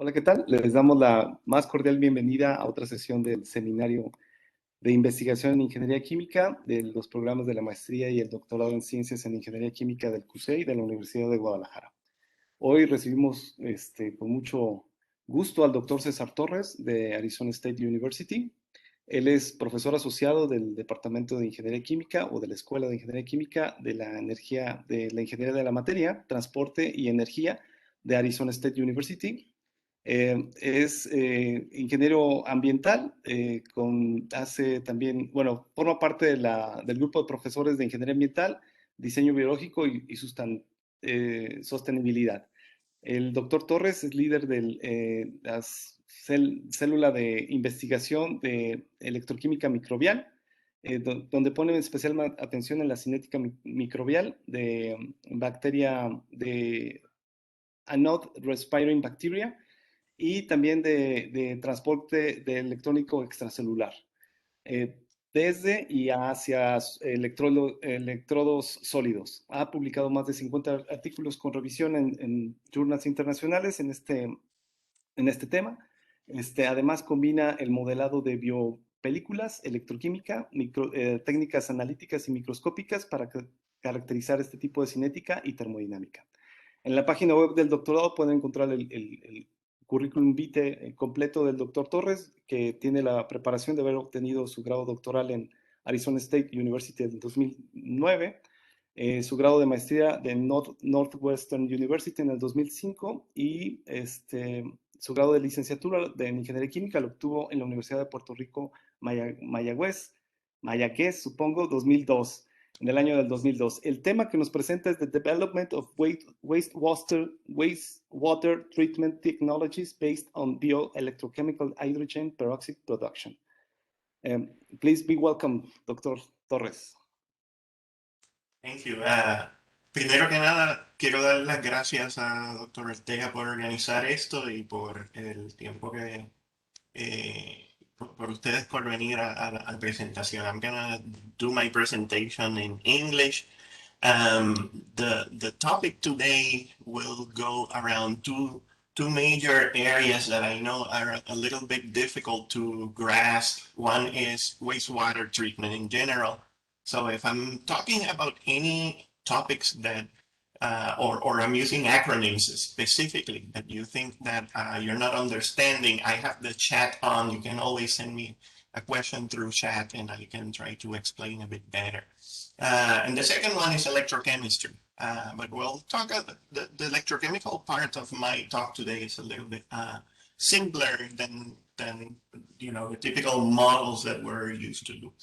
Hola, ¿qué tal? Les damos la más cordial bienvenida a otra sesión del seminario de investigación en ingeniería química de los programas de la maestría y el doctorado en ciencias en ingeniería química del CUSEI de la Universidad de Guadalajara. Hoy recibimos con mucho gusto al doctor Cesar Torres de Arizona State University. Él es profesor asociado del Departamento de Ingeniería Química o de la Escuela de Ingeniería Química de la Ingeniería de la Materia, Transporte y Energía de Arizona State University. Es ingeniero ambiental, hace también, bueno, forma parte del grupo de profesores de ingeniería ambiental, diseño biológico y sostenibilidad. El doctor Torres es líder de la célula de investigación de electroquímica microbial, donde pone especial atención en la cinética microbial de bacteria de anode respiring bacteria y también de transporte de electrónico extracelular, desde y hacia electrodos sólidos. Ha publicado más de 50 artículos con revisión en journals internacionales en este tema. Además, combina el modelado de biopelículas, electroquímica, técnicas analíticas y microscópicas para caracterizar este tipo de cinética y termodinámica. En la página web del doctorado pueden encontrar el currículum vitae completo del doctor Torres, que tiene la preparación de haber obtenido su grado doctoral en Arizona State University en 2009, su grado de maestría de Northwestern University en el 2005 y su grado de licenciatura en ingeniería química lo obtuvo en la Universidad de Puerto Rico, Mayagüez, supongo, 2002. En el año del 2002. El tema que nos presenta es The Development of Wastewater Treatment Technologies Based on Bioelectrochemical Hydrogen Peroxide Production. Please be welcome, Dr. Torres. Thank you. Primero que nada, quiero dar las gracias a Dr. Ortega por organizar esto y por el tiempo que por ustedes por venir a la presentación. I'm gonna do my presentation in English. The topic today will go around two major areas that I know are a little bit difficult to grasp. One is wastewater treatment in general. So if I'm talking about any topics that or I'm using acronyms specifically that you think that you're not understanding, I have the chat on. You can always send me a question through chat and I can try to explain a bit better. And the second one is electrochemistry. But we'll talk about the electrochemical part of my talk today is a little bit simpler than the typical models that we're used to do.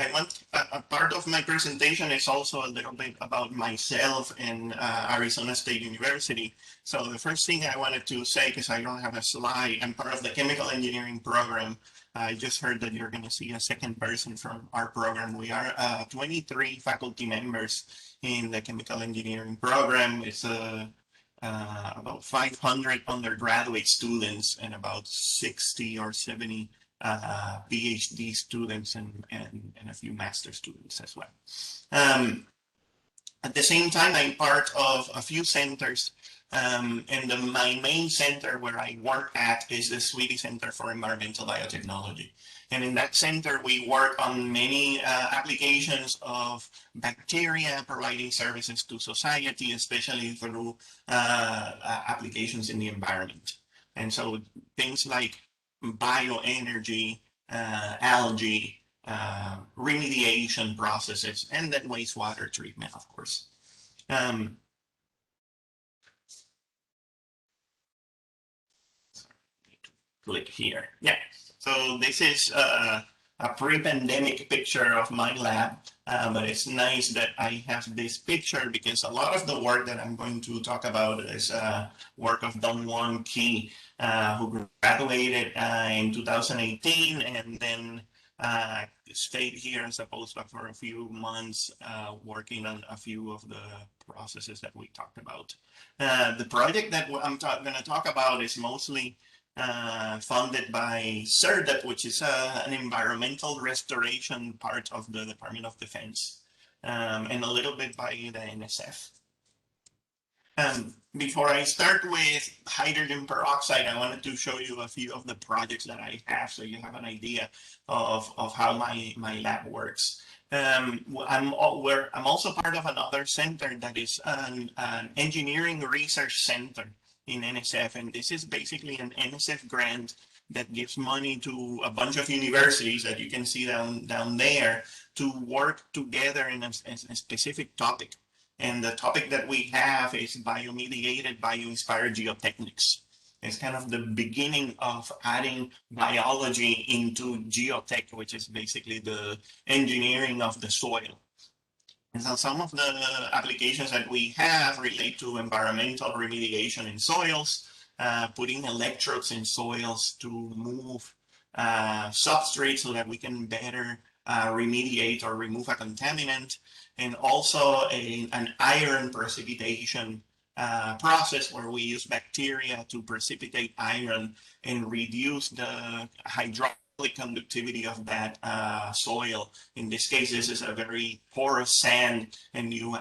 I want a part of my presentation is also a little bit about myself and Arizona State University. So the first thing I wanted to say, because I don't have a slide, I'm part of the chemical engineering program. I just heard that you're going to see a second person from our program. We are 23 faculty members in the chemical engineering program. It's about 500 undergraduate students and about 60 or 70 PhD students and a few master students as well. At the same time, I'm part of a few centers, and my main center where I work at is the Swedish Center for Environmental Biotechnology. And in that center, we work on many applications of bacteria providing services to society, especially through applications in the environment. And so things like bioenergy, algae, remediation processes, and then wastewater treatment, of course. Click here. Yeah. So this is a pre-pandemic picture of my lab, but it's nice that I have this picture because a lot of the work that I'm going to talk about is work of Dongwon Ki, who graduated in 2018 and then stayed here as a postdoc for a few months working on a few of the processes that we talked about. The project that I'm going to talk about is mostly funded by CERDEP, which is an environmental restoration part of the Department of Defense, and a little bit by the NSF. Before I start with hydrogen peroxide, I wanted to show you a few of the projects that I have so you have an idea of how my lab works. I'm also part of another center that is an engineering research center in NSF, and this is basically an NSF grant that gives money to a bunch of universities that you can see down there to work together in a specific topic. And the topic that we have is biomediated, bio-inspired geotechnics. It's kind of the beginning of adding biology into geotech, which is basically the engineering of the soil. And so some of the applications that we have relate to environmental remediation in soils, putting electrodes in soils to move substrate so that we can better remediate or remove a contaminant, and also an iron precipitation process where we use bacteria to precipitate iron and reduce the hydraulic conductivity of that soil. In this case, this is a very porous sand, and you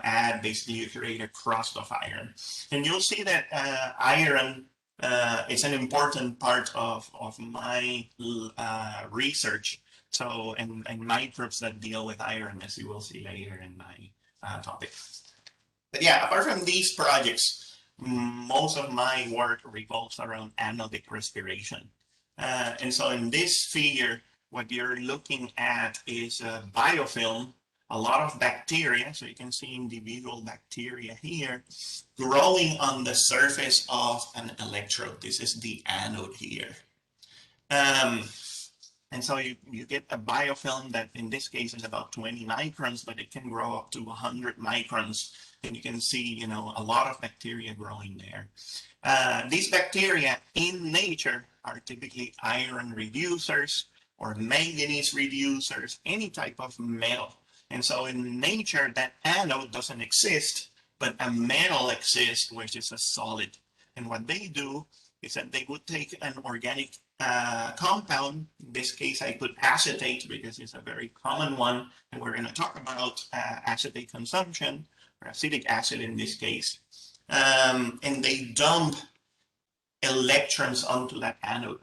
create a crust of iron. And you'll see that iron is an important part of my research. So, and microbes that deal with iron, as you will see later in my topic. But yeah, apart from these projects, most of my work revolves around anodic respiration. And so in this figure, what you're looking at is a biofilm, a lot of bacteria. So you can see individual bacteria here growing on the surface of an electrode. This is the anode here. And so you get a biofilm that in this case is about 20 microns, but it can grow up to 100 microns. And you can see, a lot of bacteria growing there. These bacteria in nature are typically iron reducers or manganese reducers, any type of metal. And so in nature, that anode doesn't exist, but a metal exists, which is a solid. And what they do is that they would take an organic compound. In this case, I put acetate because it's a very common one. And we're going to talk about acetate consumption, or acetic acid in this case. And they dump electrons onto that anode,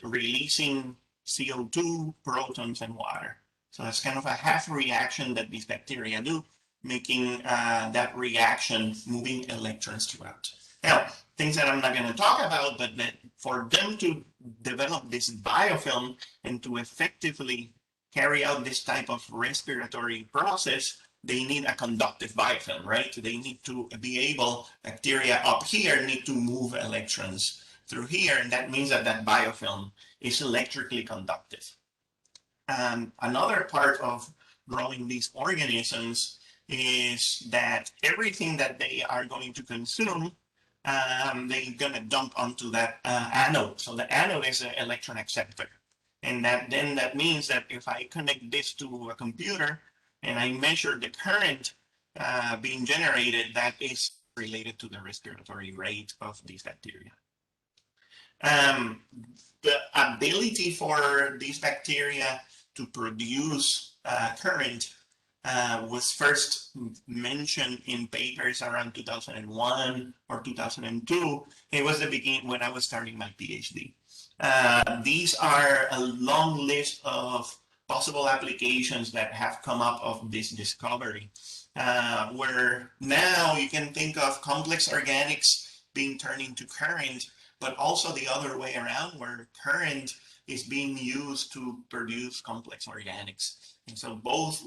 releasing CO2, protons, and water. So that's kind of a half reaction that these bacteria do, making that reaction moving electrons throughout. Now, things that I'm not going to talk about, but that for them to develop this biofilm and to effectively carry out this type of respiratory process, they need a conductive biofilm, right? They need to be able, bacteria up here need to move electrons through here, and that means that that biofilm is electrically conductive. Another part of growing these organisms is that everything that they are going to consume, they're going to dump onto that anode. So the anode is an electron acceptor. And that means that if I connect this to a computer and I measure the current being generated, that is related to the respiratory rate of these bacteria. The ability for these bacteria to produce current was first mentioned in papers around 2001 or 2002. It was the beginning when I was starting my PhD. These are a long list of possible applications that have come up of this discovery, where now you can think of complex organics being turned into current, but also the other way around, where current is being used to produce complex organics. And so both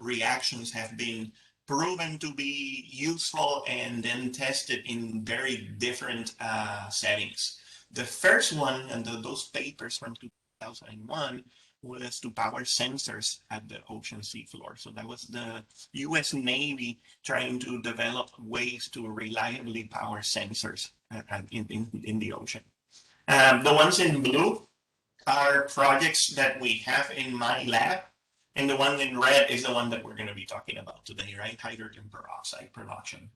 reactions have been proven to be useful and then tested in very different settings. The first one, and those papers from 2001, was to power sensors at the ocean seafloor. So that was the US Navy trying to develop ways to reliably power sensors in the ocean. The ones in blue are projects that we have in my lab, and the one in red is the one that we're going to be talking about today, right? Hydrogen peroxide production.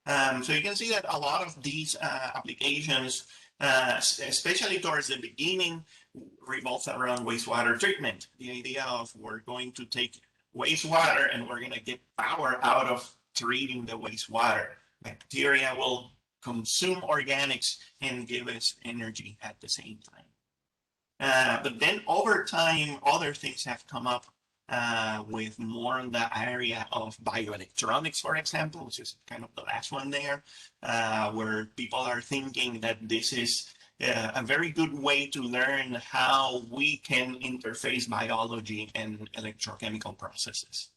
So you can see that a lot of these applications, especially towards the beginning, revolves around wastewater treatment. The idea of we're going to take wastewater and we're going to get power out of treating the wastewater. Bacteria will consume organics and give us energy at the same time. But then over time, other things have come up with more in the area of bioelectronics, for example, which is kind of the last one there, where people are thinking that this is a very good way to learn how we can interface biology and electrochemical processes.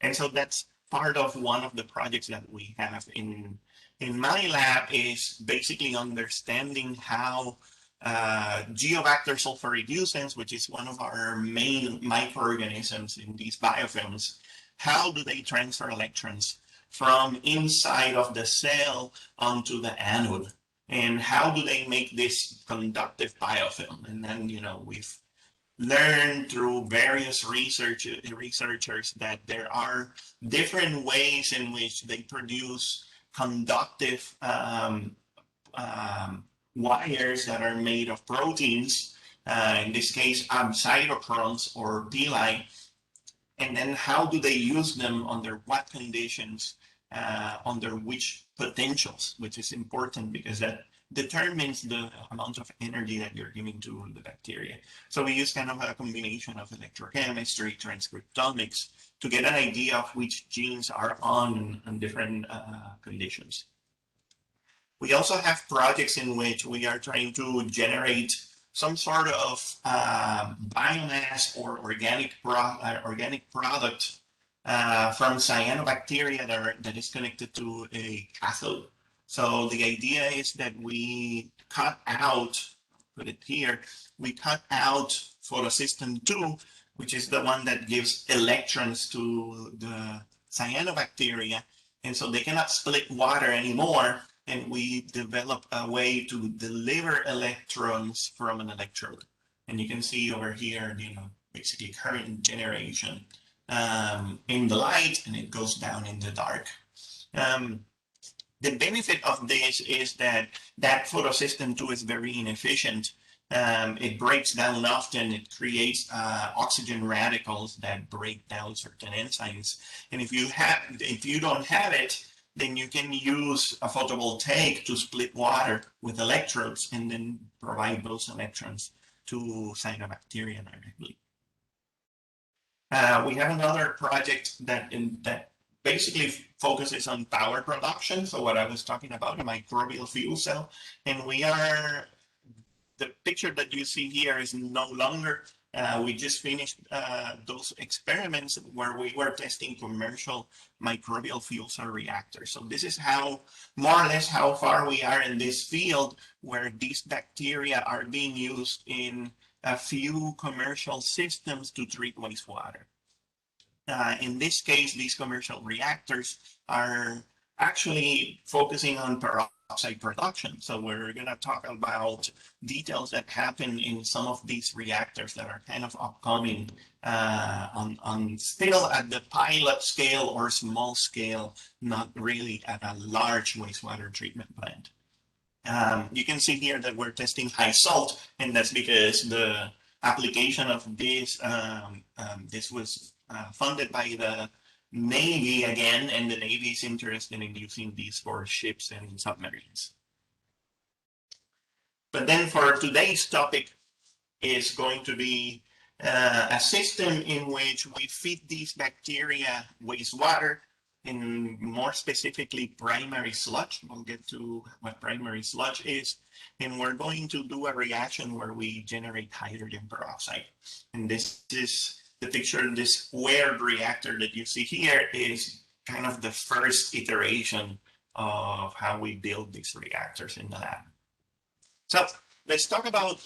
And so that's part of one of the projects that we have in my lab, is basically understanding how geobacter sulforeducens, which is one of our main microorganisms in these biofilms, how do they transfer electrons from inside of the cell onto the anode? And how do they make this conductive biofilm? And then, we've learned through various researchers that there are different ways in which they produce conductive wires that are made of proteins, in this case, cytochromes or pili, and then how do they use them under what conditions, under which potentials, which is important because that determines the amount of energy that you're giving to the bacteria. So we use kind of a combination of electrochemistry, transcriptomics, to get an idea of which genes are on different conditions. We also have projects in which we are trying to generate some sort of biomass or organic product from cyanobacteria that is connected to a cathode. So the idea is that we cut out, put it here, we cut out photosystem 2, which is the one that gives electrons to the cyanobacteria. And so they cannot split water anymore. And we develop a way to deliver electrons from an electrode. And you can see over here, basically current generation in the light, and it goes down in the dark. The benefit of this is that photosystem 2 is very inefficient. It breaks down often. It creates oxygen radicals that break down certain enzymes. And if you don't have it, then you can use a photovoltaic to split water with electrodes and then provide those electrons to cyanobacteria directly. We have another project that basically focuses on power production. So what I was talking about, a microbial fuel cell. And the picture that you see here is no longer, we just finished those experiments where we were testing commercial microbial fuel cell reactors. So this is how, more or less, how far we are in this field, where these bacteria are being used in a few commercial systems to treat wastewater. In this case, these commercial reactors are actually focusing on peroxide production. So we're going to talk about details that happen in some of these reactors that are kind of upcoming on still at the pilot scale or small scale, not really at a large wastewater treatment plant. You can see here that we're testing high salt, and that's because the application of this, this was funded by the Navy again, and the Navy is interested in using these for ships and submarines. But then for today's topic is going to be a system in which we feed these bacteria wastewater, and more specifically primary sludge. We'll get to what primary sludge is, and we're going to do a reaction where we generate hydrogen peroxide. And this is the picture. This squared reactor that you see here is kind of the first iteration of how we build these reactors in the lab. So let's talk about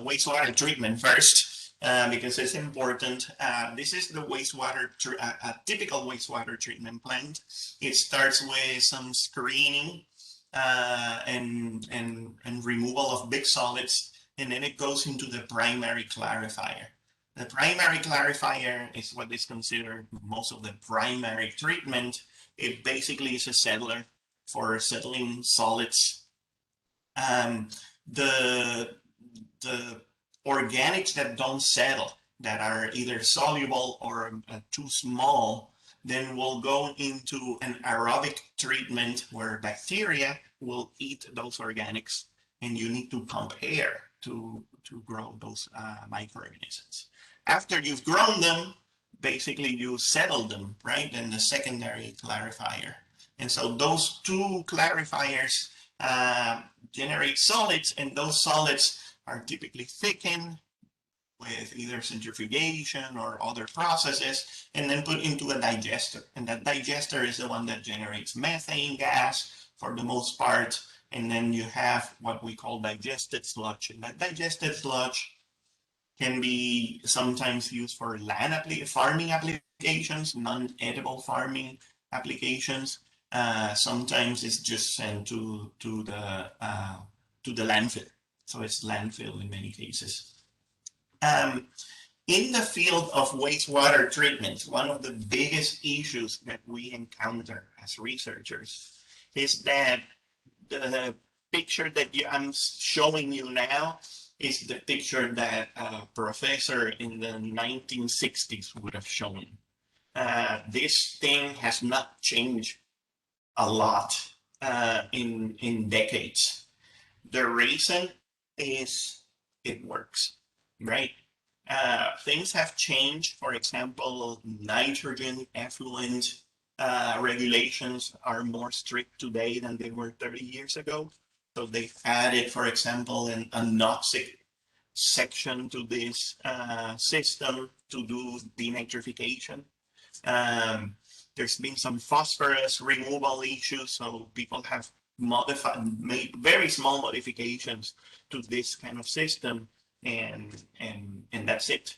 wastewater treatment first, because it's important. This is the wastewater, a typical wastewater treatment plant. It starts with some screening and removal of big solids, and then it goes into the primary clarifier. The primary clarifier is what is considered most of the primary treatment. It basically is a settler for settling solids. The organics that don't settle, that are either soluble or too small, then we'll go into an aerobic treatment where bacteria will eat those organics, and you need to pump air to grow those microorganisms. After you've grown them, basically you settle them, right? And the secondary clarifier. And so those two clarifiers generate solids, and those solids are typically thickened with either centrifugation or other processes, and then put into a digester. And that digester is the one that generates methane gas for the most part. And then you have what we call digested sludge. And that digested sludge can be sometimes used for farming applications, non-edible farming applications. Sometimes it's just sent to the landfill. So it's landfill in many cases. In the field of wastewater treatment, one of the biggest issues that we encounter as researchers is that the picture that I'm showing you now is the picture that a professor in the 1960s would have shown. This thing has not changed a lot in decades. The reason is it works, right? Things have changed. For example, nitrogen effluent regulations are more strict today than they were 30 years ago. So they've added, for example, an anoxic section to this system to do denitrification. There's been some phosphorus removal issues, so people have made very small modifications to this kind of system, and that's it.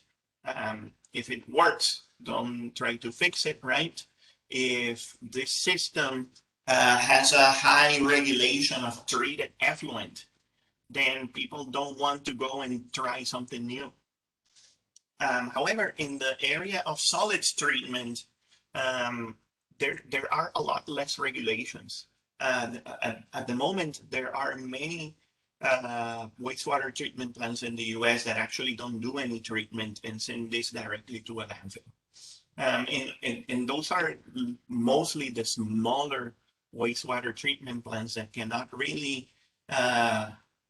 If it works, don't try to fix it, right? If this system has a high regulation of treated effluent, then people don't want to go and try something new. However, in the area of solids treatment, there are a lot less regulations. At the moment, there are many wastewater treatment plants in the US that actually don't do any treatment and send this directly to a landfill. And those are mostly the smaller wastewater treatment plants that cannot really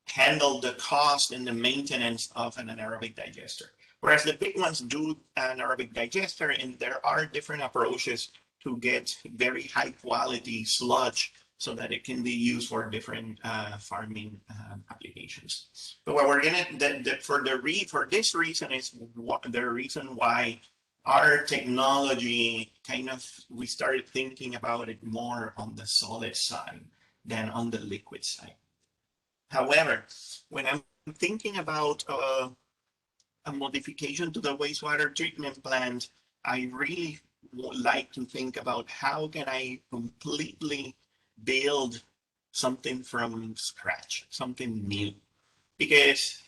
handle the cost and the maintenance of an anaerobic digester. Whereas the big ones do an anaerobic digester, and there are different approaches to get very high quality sludge so that it can be used for different farming applications. But what we're gonna, for this reason is the reason why our technology we started thinking about it more on the solid side than on the liquid side. However, when I'm thinking about a modification to the wastewater treatment plant, I really would like to think about how can I completely build something from scratch, something new. Because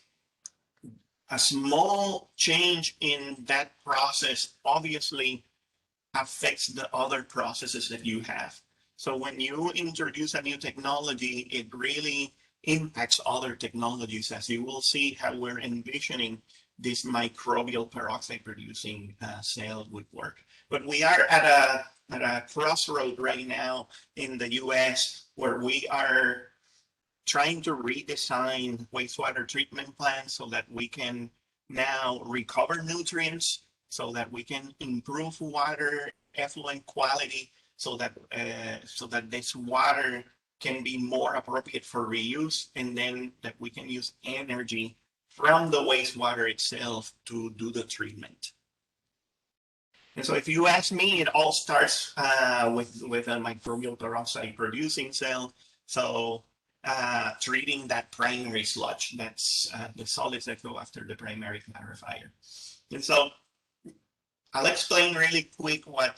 a small change in that process obviously affects the other processes that you have. So when you introduce a new technology, it really impacts other technologies, as you will see how we're envisioning this microbial peroxide producing cell would work. But we are at a crossroad right now in the US where we are trying to redesign wastewater treatment plants so that we can now recover nutrients, so that we can improve water effluent quality, so that this water can be more appropriate for reuse, and then that we can use energy from the wastewater itself to do the treatment. And so if you ask me, it all starts with a microbial peroxide producing cell. So treating that primary sludge, that's the solids that go after the primary clarifier. And so I'll explain really quick what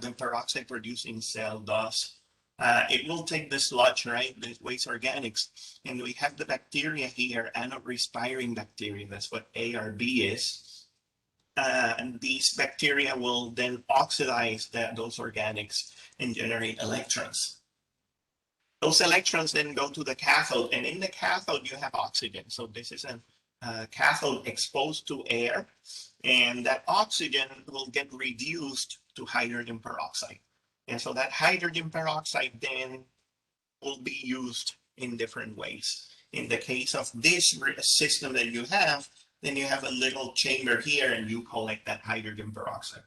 the peroxide producing cell does. It will take the sludge, right, the waste organics, and we have the bacteria here, anode-respiring bacteria, that's what ARB is. And these bacteria will then oxidize those organics and generate electrons. Those electrons then go to the cathode, and in the cathode you have oxygen. So this is a cathode exposed to air, and that oxygen will get reduced to hydrogen peroxide. And so that hydrogen peroxide then will be used in different ways. In the case of this system that you have, then you have a little chamber here and you collect that hydrogen peroxide.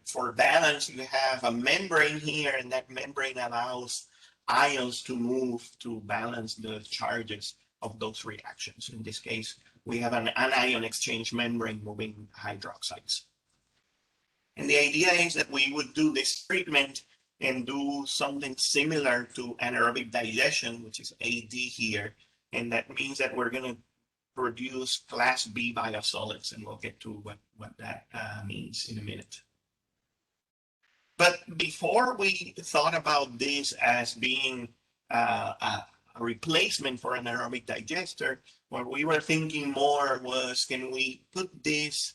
For balance, you have a membrane here, and that membrane allows ions to move to balance the charges of those reactions. In this case, we have an anion exchange membrane moving hydroxides. And the idea is that we would do this treatment and do something similar to anaerobic digestion, which is AD here. And that means that we're going to produce class B biosolids, and we'll get to what that means in a minute. But before we thought about this as being a replacement for an aerobic digester, what we were thinking more was, can we put this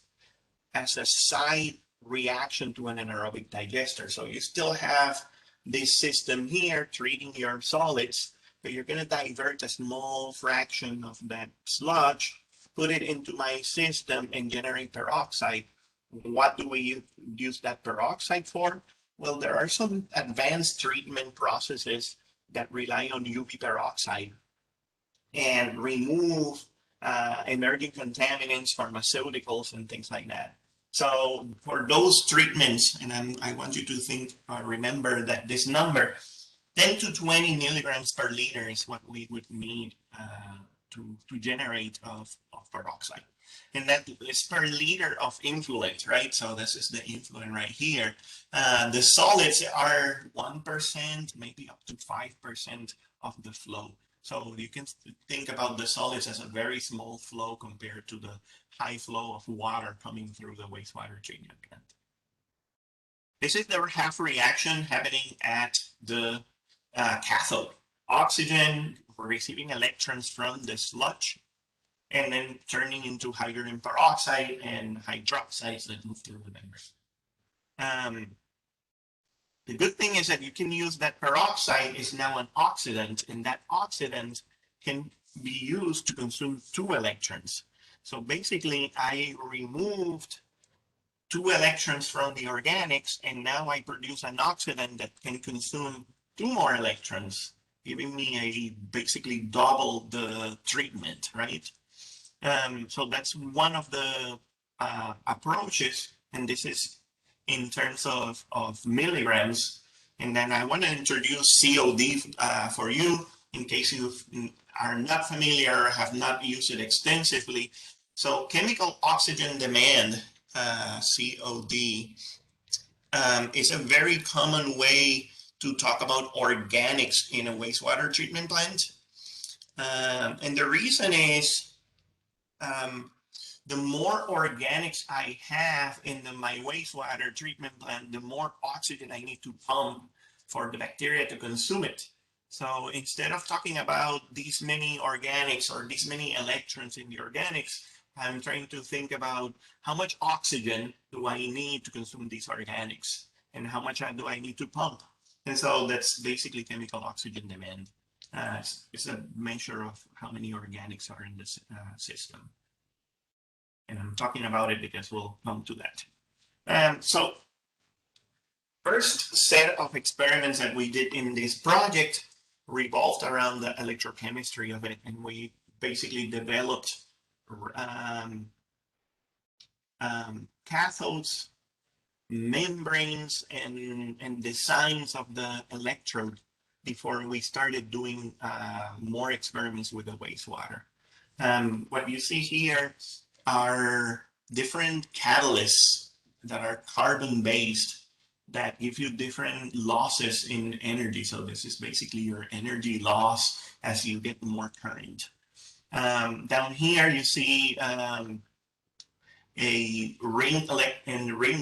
as a side reaction to an anaerobic digester? So you still have this system here treating your solids, but you're going to divert a small fraction of that sludge, put it into my system, and generate peroxide. What do we use that peroxide for? Well, there are some advanced treatment processes that rely on UV peroxide and remove emerging contaminants, pharmaceuticals, and things like that. So for those treatments, and I want you to think, remember that this number, 10 to 20 milligrams per liter is what we would need to generate of peroxide. And that is per liter of influent, right? So this is the influent right here. The solids are 1%, maybe up to 5% of the flow. So you can think about the solids as a very small flow compared to the high flow of water coming through the wastewater treatment plant. This is the half reaction happening at the cathode. Oxygen receiving electrons from the sludge and then turning into hydrogen peroxide and hydroxides that move through the membrane. The good thing is that you can use that peroxide is now an oxidant, and that oxidant can be used to consume 2 electrons. So basically, I removed 2 electrons from the organics, and now I produce an oxidant that can consume 2 more electrons, giving me basically double the treatment, right? So that's one of the approaches, and this is in terms of milligrams. And then I want to introduce COD for you in case you are not familiar or have not used it extensively. So chemical oxygen demand, COD, is a very common way to talk about organics in a wastewater treatment plant. And the reason is, the more organics I have in my wastewater treatment plant, the more oxygen I need to pump for the bacteria to consume it. So instead of talking about these many organics or these many electrons in the organics, I'm trying to think about how much oxygen do I need to consume these organics and how much do I need to pump. And so that's basically chemical oxygen demand. It's a measure of how many organics are in this system. And I'm talking about it because we'll come to that. So first set of experiments that we did in this project revolved around the electrochemistry of it. And we basically developed cathodes, membranes, and designs of the electrode before we started doing more experiments with the wastewater. What you see here are different catalysts that are carbon-based that give you different losses in energy. So this is basically your energy loss as you get more current. Down here you see a ring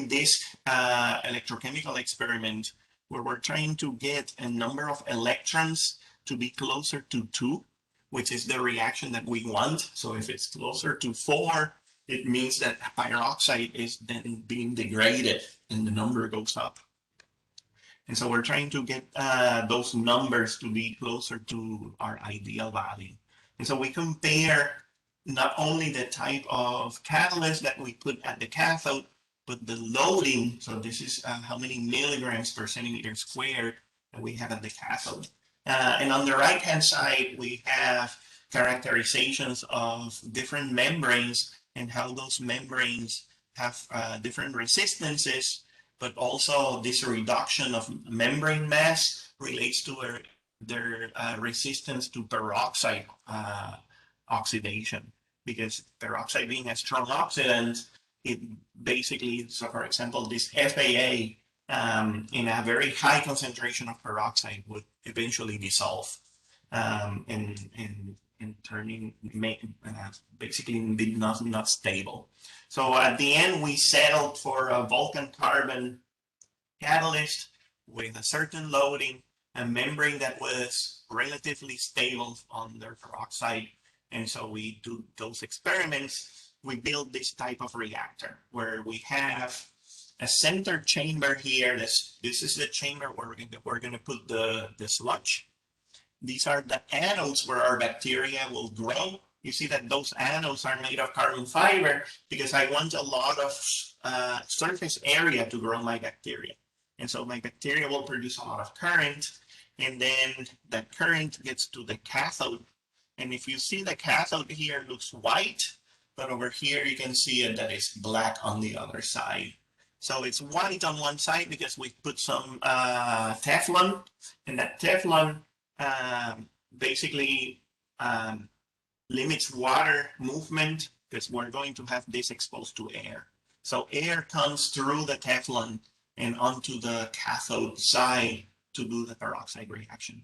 disc electrochemical experiment where we're trying to get a number of electrons to be closer to 2, which is the reaction that we want. So if it's closer to 4, it means that peroxide is then being degraded and the number goes up. And so we're trying to get those numbers to be closer to our ideal value. And so we compare not only the type of catalyst that we put at the cathode, but the loading, so this is how many milligrams per centimeter squared that we have at the cathode. And on the right-hand side, we have characterizations of different membranes and how those membranes have different resistances, but also this reduction of membrane mass relates to their resistance to peroxide oxidation, because peroxide being a strong oxidant, it basically, so for example, this FAA in a very high concentration of peroxide would eventually dissolve and turning basically not stable. So at the end, we settled for a Vulcan carbon catalyst with a certain loading, a membrane that was relatively stable under peroxide. And so we do those experiments. We build this type of reactor where we have a center chamber here. This is the chamber where we're going to put the sludge. These are the anodes where our bacteria will grow. You see that those anodes are made of carbon fiber because I want a lot of surface area to grow my bacteria. And so my bacteria will produce a lot of current, and then that current gets to the cathode. And if you see the cathode here looks white, but over here you can see it that it's black on the other side. So it's white on one side because we put some Teflon, and that Teflon basically limits water movement because we're going to have this exposed to air. So air comes through the Teflon and onto the cathode side to do the peroxide reaction.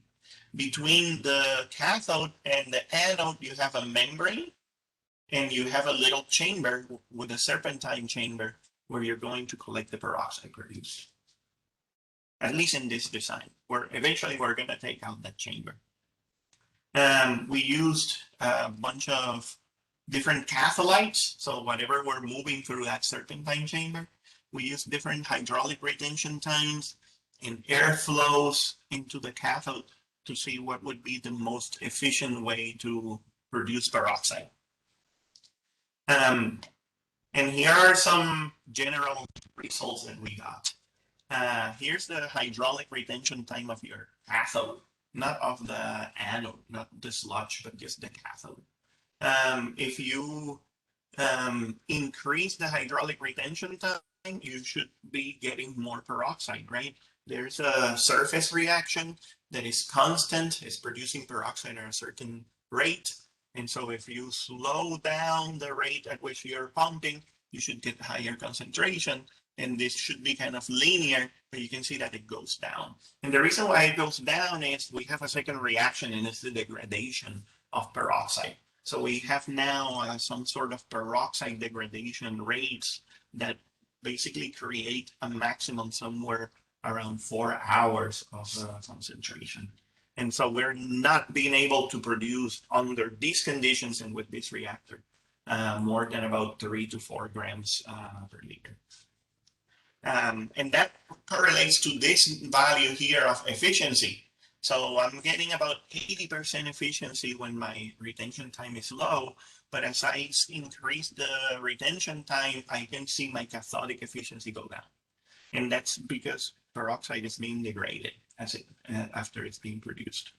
Between the cathode and the anode, you have a membrane, and you have a little chamber with a serpentine chamber where you're going to collect the peroxide produced. At least in this design, where eventually we're going to take out that chamber. We used a bunch of different catholites. So whatever we're moving through that serpentine chamber, we use different hydraulic retention times and air flows into the cathode to see what would be the most efficient way to produce peroxide. And here are some general results that we got. Here's the hydraulic retention time of your cathode, not of the anode, not the sludge, but just the cathode. If you increase the hydraulic retention time, you should be getting more peroxide, right? There's a surface reaction that is constant, is producing peroxide at a certain rate. And so if you slow down the rate at which you're pumping, you should get higher concentration. And this should be kind of linear, but you can see that it goes down. And the reason why it goes down is we have a second reaction, and it's the degradation of peroxide. So we have now some sort of peroxide degradation rates that basically create a maximum somewhere around 4 hours of concentration. And so we're not being able to produce under these conditions and with this reactor more than about 3 to 4 grams per liter. And that correlates to this value here of efficiency. So I'm getting about 80% efficiency when my retention time is low, but as I increase the retention time, I can see my cathodic efficiency go down. And that's because peroxide is being degraded as after it's being produced.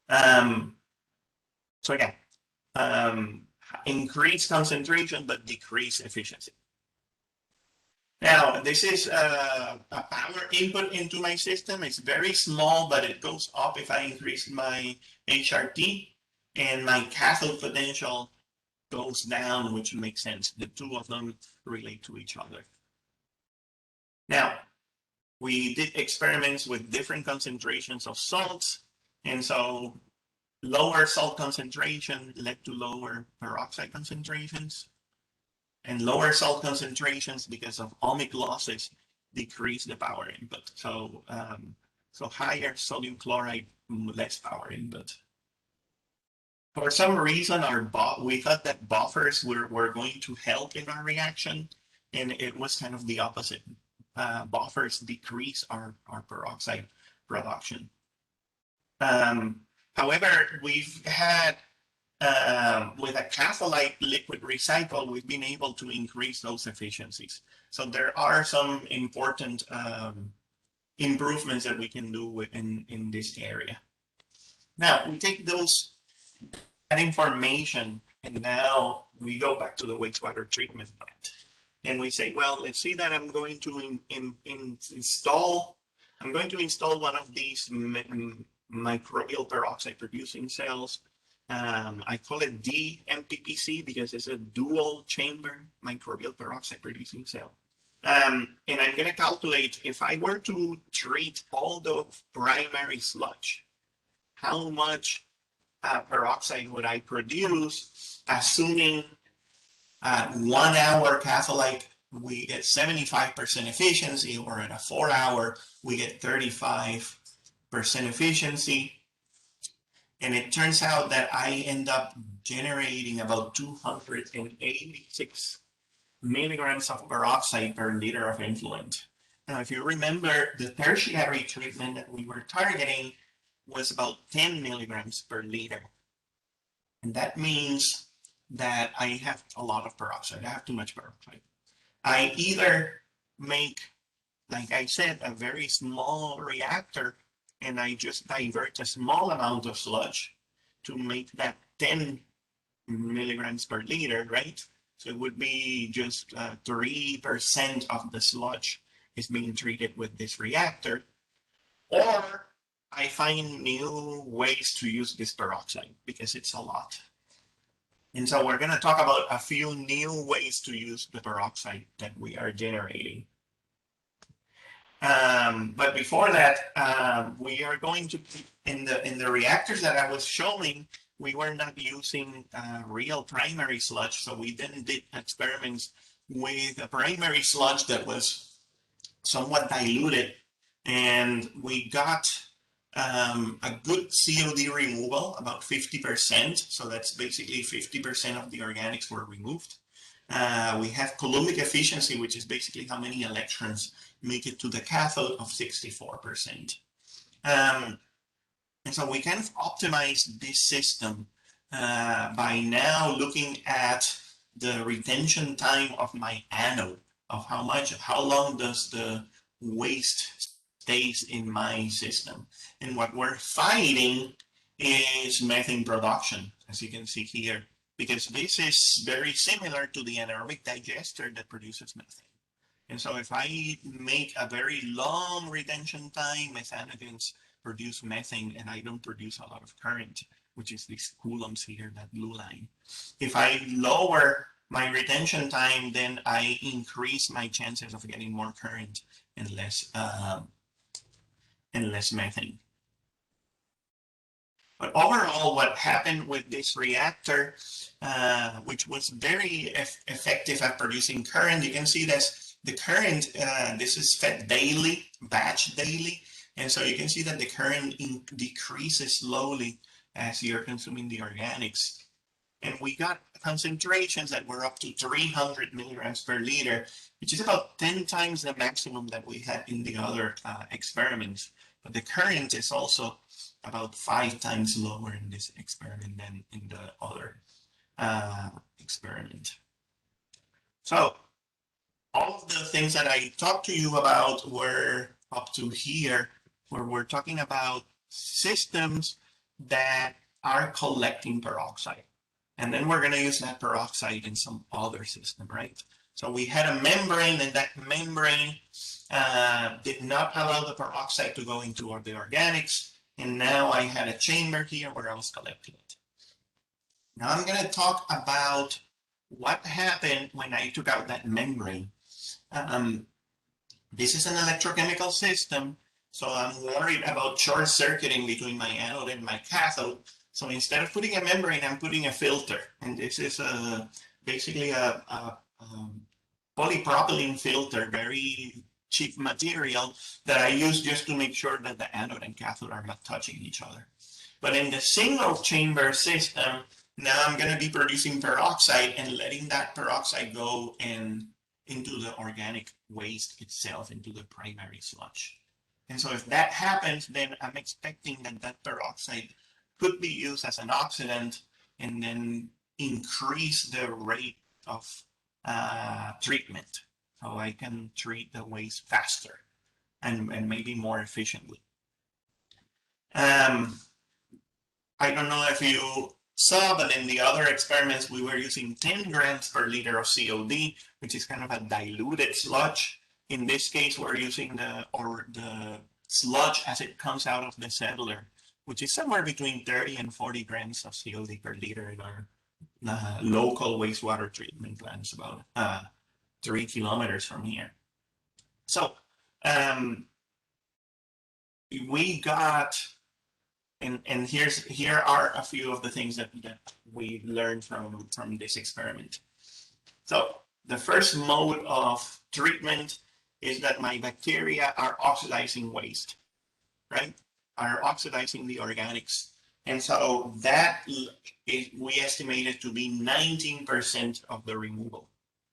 So again, increase concentration, but decrease efficiency. Now, this is a power input into my system. It's very small, but it goes up if I increase my HRT, and my cathode potential goes down, which makes sense. The two of them relate to each other. Now, we did experiments with different concentrations of salts, and so lower salt concentration led to lower peroxide concentrations. And lower salt concentrations, because of ohmic losses, decrease the power input. So, so higher sodium chloride, less power input. For some reason, we thought that buffers were going to help in our reaction, and it was kind of the opposite. Buffers decrease our peroxide production. However, we've had with a catholyte liquid recycle, we've been able to increase those efficiencies. So there are some important improvements that we can do in this area. Now we take that information and now we go back to the wastewater treatment plant. And we say, well, let's see that I'm going to install one of these microbial peroxide producing cells. I call it DMPPC because it's a dual chamber microbial peroxide producing cell. And I'm going to calculate if I were to treat all the primary sludge, how much peroxide would I produce, assuming 1 hour catholyte we get 75% efficiency, or at a 4 hour we get 35% efficiency. And it turns out that I end up generating about 286 milligrams of peroxide per liter of influent. Now, if you remember, the tertiary treatment that we were targeting was about 10 milligrams per liter. And that means that I have a lot of peroxide. I have too much peroxide. I either make, like I said, a very small reactor and I just divert a small amount of sludge to make that 10 milligrams per liter, right? So it would be just 3% of the sludge is being treated with this reactor. Or I find new ways to use this peroxide because it's a lot. And so we're going to talk about a few new ways to use the peroxide that we are generating. But before that, we are going to, in the reactors that I was showing, we were not using real primary sludge. So we then did experiments with a primary sludge that was somewhat diluted. And we got a good COD removal, about 50%. So that's basically 50% of the organics were removed. We have coulombic efficiency, which is basically how many electrons make it to the cathode, of 64%. And so we kind of optimize this system by now looking at the retention time of my anode, of how long does the waste stays in my system. And what we're finding is methane production, as you can see here, because this is very similar to the anaerobic digester that produces methane. And so if I make a very long retention time, methanogens produce methane and I don't produce a lot of current, which is these coulombs here, that blue line. If I lower my retention time, then I increase my chances of getting more current and less methane. But overall, what happened with this reactor, which was very effective at producing current, you can see this, the current, this is fed daily, batch daily. And so you can see that the current decreases slowly as you're consuming the organics. And we got concentrations that were up to 300 milligrams per liter, which is about 10 times the maximum that we had in the other experiments. But the current is also about 5 times lower in this experiment than in the other experiment. So all of the things that I talked to you about were up to here, where we're talking about systems that are collecting peroxide. And then we're going to use that peroxide in some other system, right? So we had a membrane, and that membrane did not allow the peroxide to go into the organics. And now I had a chamber here where I was collecting it. Now I'm going to talk about what happened when I took out that membrane. This is an electrochemical system, so I'm worried about short circuiting between my anode and my cathode. So instead of putting a membrane, I'm putting a filter. And this is basically a polypropylene filter, very cheap material that I use just to make sure that the anode and cathode are not touching each other. But in the single chamber system, now I'm going to be producing peroxide and letting that peroxide go into the organic waste itself, into the primary sludge. And so if that happens, then I'm expecting that that peroxide could be used as an oxidant and then increase the rate of treatment, so I can treat the waste faster and maybe more efficiently. I don't know if you saw, but in the other experiments, we were using 10 grams per liter of COD, which is kind of a diluted sludge. In this case, we're using the sludge as it comes out of the settler, which is somewhere between 30 and 40 grams of COD per liter in our local wastewater treatment plants about 3 kilometers from here. So we got, and here are a few of the things that we learned from this experiment. So the first mode of treatment is that my bacteria are oxidizing waste, right? Are oxidizing the organics. And so that we estimated to be 19% of the removal.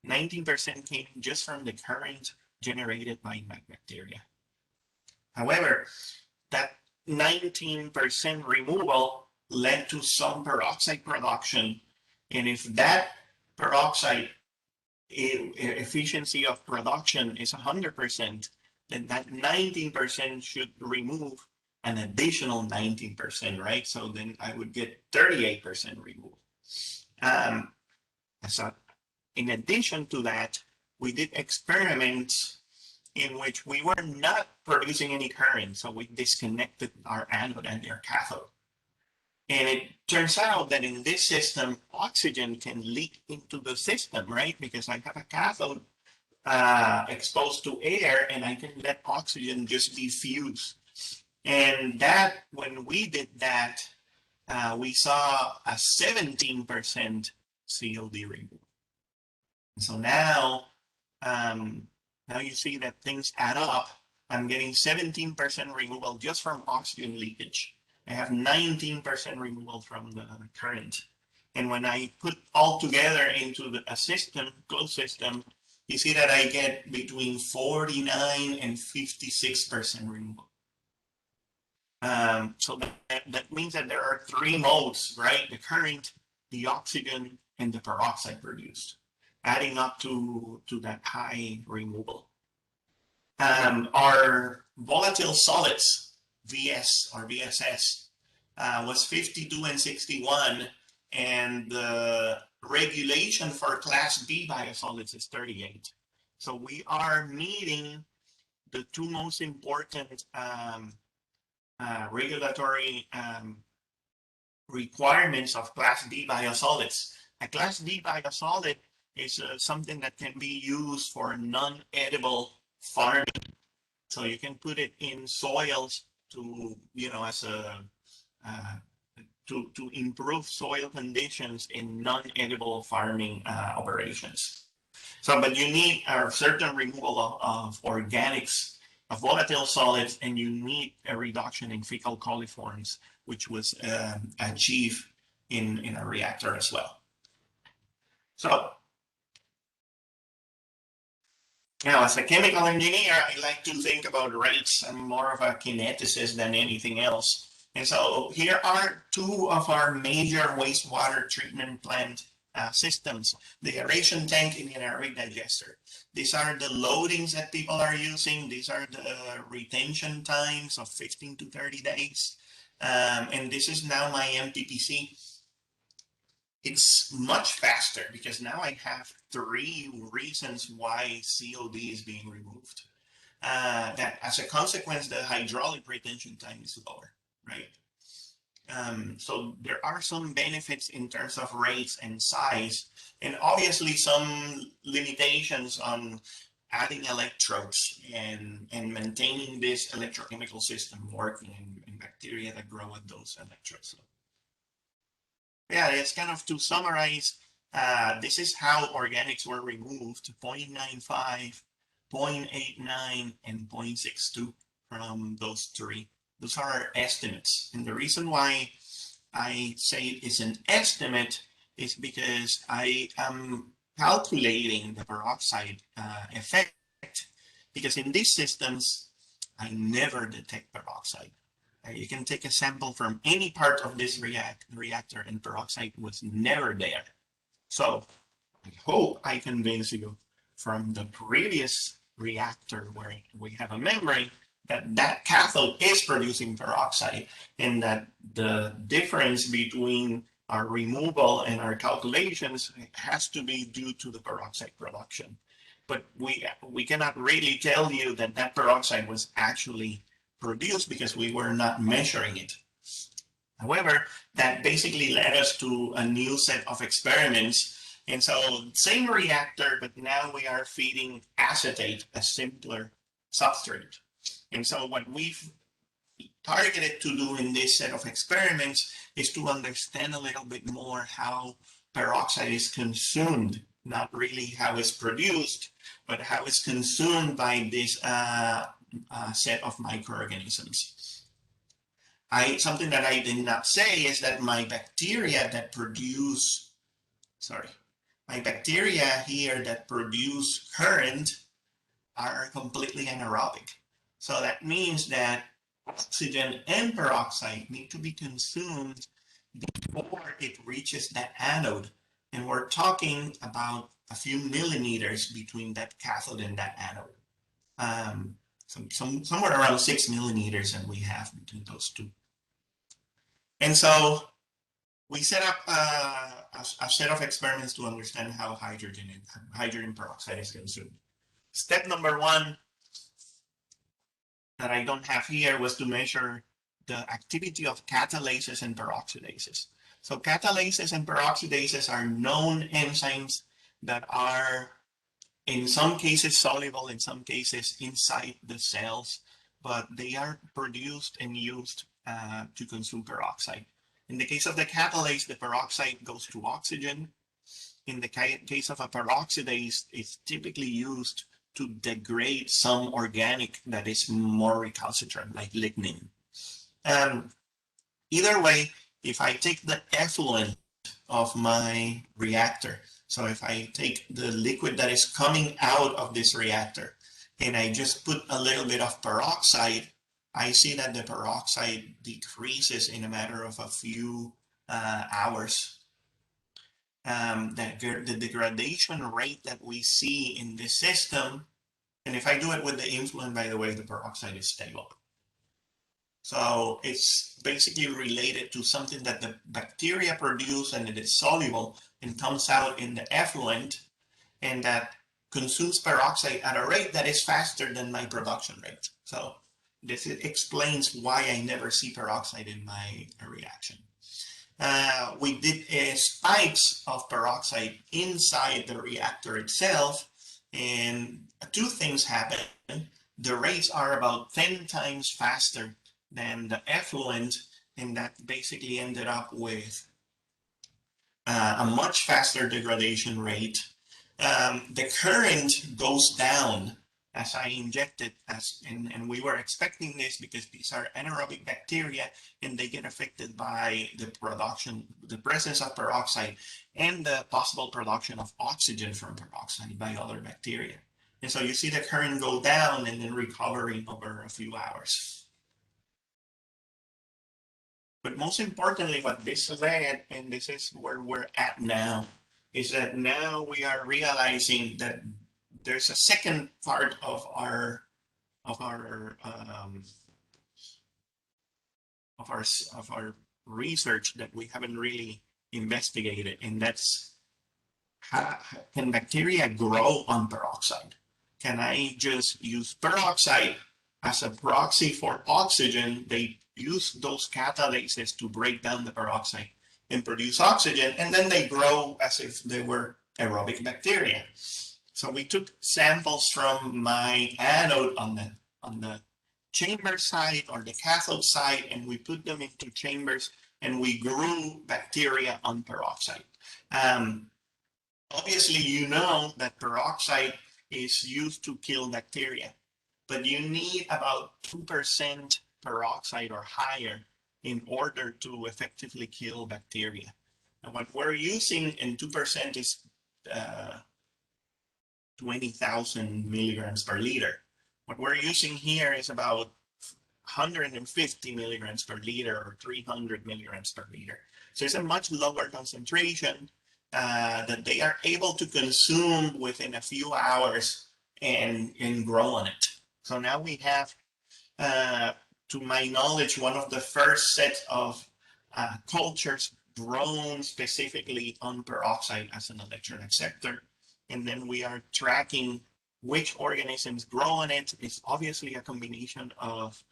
19% came just from the current generated by my bacteria. However, that 19% removal led to some peroxide production. And if that peroxide efficiency of production is 100%, then that 19% should remove an additional 19%, right? So then I would get 38% removal. So in addition to that, we did experiments in which we were not producing any current. So we disconnected our anode and their cathode. And it turns out that in this system, oxygen can leak into the system, right? Because I have a cathode exposed to air, and I can let oxygen just diffuse. And that, when we did that, we saw a 17% COD removal. So now you see that things add up. I'm getting 17% removal just from oxygen leakage. I have 19% removal from the current. And when I put all together into a system, closed system, you see that I get between 49 and 56% removal. So that means that there are 3 modes, right? The current, the oxygen, and the peroxide produced, adding up to that high removal. Our volatile solids, VS or VSS, was 52 and 61, and the regulation for class B biosolids is 38. So we are meeting the 2 most important regulatory requirements of class B biosolids. A class B biosolid is something that can be used for non-edible farming. So you can put it in soils to, as a to improve soil conditions in non-edible farming operations. So, but you need a certain removal of organics, of volatile solids, and you need a reduction in fecal coliforms, which was achieved in a reactor as well. So, now, as a chemical engineer, I like to think about rates. I'm more of a kineticist than anything else. And so here are 2 of our major wastewater treatment plant systems, the aeration tank and the anaerobic digester. These are the loadings that people are using. These are the retention times of 15 to 30 days. And this is now my MPPC. It's much faster because now I have 3 reasons why COD is being removed. That as a consequence, the hydraulic retention time is lower, right? So there are some benefits in terms of rates and size, and obviously some limitations on adding electrodes and maintaining this electrochemical system working in bacteria that grow at those electrodes. So, yeah, it's kind of to summarize, this is how organics were removed: 0.95, 0.89, and 0.62 from those 3. Those are our estimates. And the reason why I say it is an estimate is because I am calculating the peroxide effect, because in these systems, I never detect peroxide. You can take a sample from any part of this reactor and peroxide was never there. So I hope I convince you from the previous reactor where we have a membrane that cathode is producing peroxide, and that the difference between our removal and our calculations has to be due to the peroxide production. But we cannot really tell you that that peroxide was actually produced because we were not measuring it. However, that basically led us to a new set of experiments. And so same reactor, but now we are feeding acetate, a simpler substrate. And so what we've targeted to do in this set of experiments is to understand a little bit more how peroxide is consumed, not really how it's produced, but how it's consumed by this set of microorganisms. Something that I did not say is that my bacteria here that produce current are completely anaerobic. So that means that oxygen and peroxide need to be consumed before it reaches that anode. And we're talking about a few millimeters between that cathode and that anode. Somewhere around 6 millimeters that we have between those two. And so we set up a set of experiments to understand how hydrogen peroxide is consumed. Step number one that I don't have here was to measure the activity of catalases and peroxidases. So catalases and peroxidases are known enzymes that are in some cases soluble, in some cases inside the cells, but they are produced and used to consume peroxide. In the case of the catalase, the peroxide goes to oxygen. In the case of a peroxidase, it's typically used to degrade some organic that is more recalcitrant, like lignin. Either way, if I take the effluent of my reactor, so if I take the liquid that is coming out of this reactor and I just put a little bit of peroxide, I see that the peroxide decreases in a matter of a few hours. The degradation rate that we see in this system, and if I do it with the influent, by the way, the peroxide is stable. So it's basically related to something that the bacteria produce and it is soluble and comes out in the effluent, and that consumes peroxide at a rate that is faster than my production rate. So this explains why I never see peroxide in my reaction. We did spikes of peroxide inside the reactor itself, and two things happen. The rates are about 10 times faster than the effluent, and that basically ended up with a much faster degradation rate. The current goes down as I inject it, and we were expecting this because these are anaerobic bacteria and they get affected by the presence of peroxide and the possible production of oxygen from peroxide by other bacteria. And so you see the current go down and then recovering over a few hours. But most importantly, what this led, and this is where we're at now, is that now we are realizing that there's a second part of our research that we haven't really investigated, and that's can bacteria grow on peroxide? Can I just use peroxide as a proxy for oxygen? They use those catalases to break down the peroxide and produce oxygen, and then they grow as if they were aerobic bacteria. So we took samples from my anode on the chamber side or the cathode side, and we put them into chambers and we grew bacteria on peroxide. Obviously, you know that peroxide is used to kill bacteria, but you need about 2% peroxide or higher in order to effectively kill bacteria. And what we're using, and 2% is 20,000 milligrams per liter. What we're using here is about 150 milligrams per liter or 300 milligrams per liter. So it's a much lower concentration that they are able to consume within a few hours and grow on it. So now we have, to my knowledge, one of the first set of cultures grown specifically on peroxide as an electron acceptor. And then we are tracking which organisms grow on it. It's obviously a combination of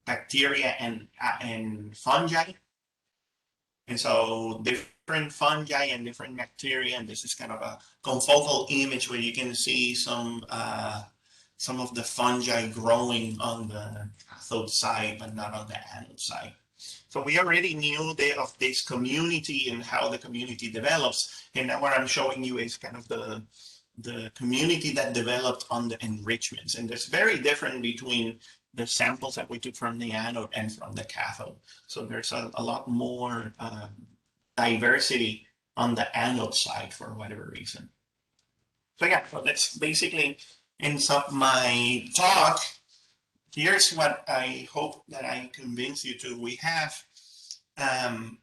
bacteria and fungi. And so different fungi and different bacteria, and this is kind of a confocal image where you can see some of the fungi growing on the cathode side, but not on the anode side. So we already knew of this community and how the community develops. And now what I'm showing you is kind of the community that developed on the enrichments. And it's very different between the samples that we took from the anode and from the cathode. So there's a lot more diversity on the anode side for whatever reason. So yeah, so that's basically ends up my talk. Here's what I hope that I convince you to. We have,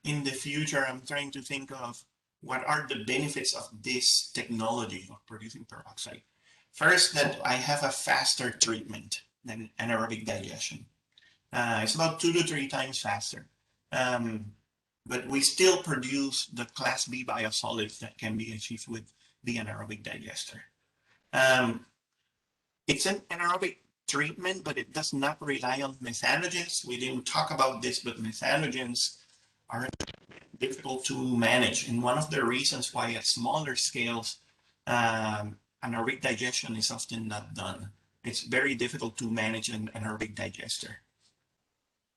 in the future, I'm trying to think of what are the benefits of this technology of producing peroxide. First, that I have a faster treatment than anaerobic digestion. It's about 2 to 3 times faster. But we still produce the class B biosolids that can be achieved with the anaerobic digester. It's an anaerobic treatment, but it does not rely on methanogens. We didn't talk about this, but methanogens are difficult to manage. And one of the reasons why at smaller scales, anaerobic digestion is often not done. It's very difficult to manage an anaerobic digester.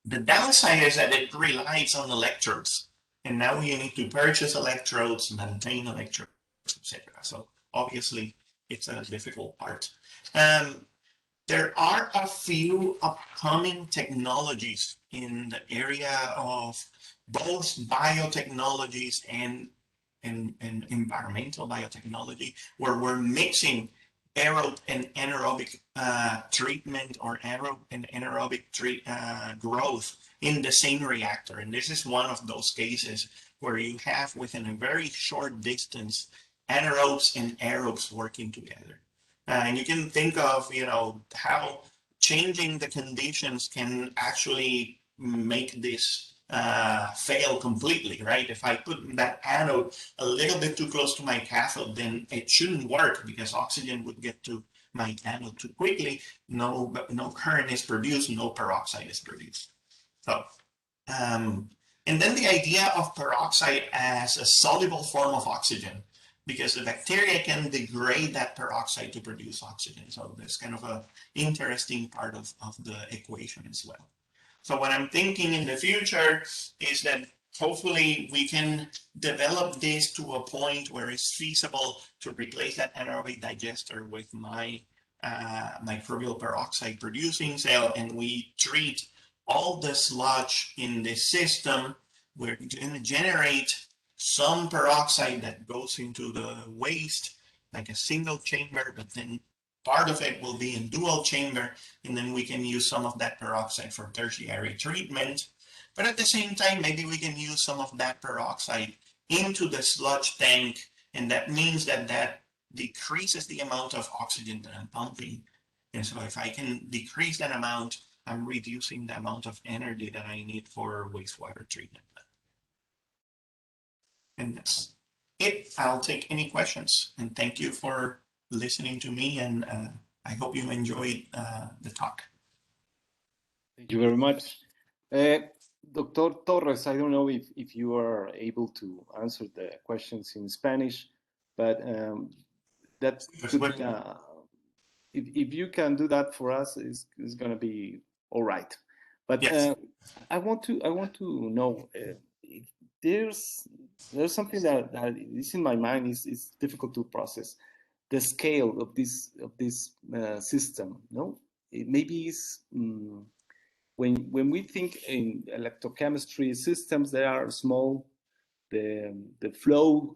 The downside is that it relies on electrodes. And now you need to purchase electrodes, maintain electrodes, etc. So obviously, it's a difficult part. There are a few upcoming technologies in the area of both biotechnologies and environmental biotechnology, where we're mixing aerobic and anaerobic treatment or aerobic and anaerobic growth in the same reactor. And this is one of those cases where you have within a very short distance anaerobes and aerobes working together. And you can think of, how changing the conditions can actually make this fail completely, right? If I put that anode a little bit too close to my cathode, then it shouldn't work because oxygen would get to my anode too quickly. No current is produced, no peroxide is produced. So, and then the idea of peroxide as a soluble form of oxygen, because the bacteria can degrade that peroxide to produce oxygen. So there's kind of an interesting part of the equation as well. So what I'm thinking in the future is that hopefully we can develop this to a point where it's feasible to replace that anaerobic digester with my microbial peroxide producing cell, and we treat all the sludge in this system. We're going to generate some peroxide that goes into the waste, like a single chamber, but then part of it will be in dual chamber, and then we can use some of that peroxide for tertiary treatment. But at the same time, maybe we can use some of that peroxide into the sludge tank, and that means that decreases the amount of oxygen that I'm pumping. And so if I can decrease that amount, I'm reducing the amount of energy that I need for wastewater treatment. And that's it. I'll take any questions. And thank you for listening to me. And I hope you enjoyed the talk. Thank you very much. Dr. Torres, I don't know if you are able to answer the questions in Spanish, but that's good. If you can do that for us, it's going to be all right. But yes. I want to know if there's something that is in my mind is difficult to process. The scale of this system, no? Maybe it's when we think in electrochemistry systems, they are small. The flow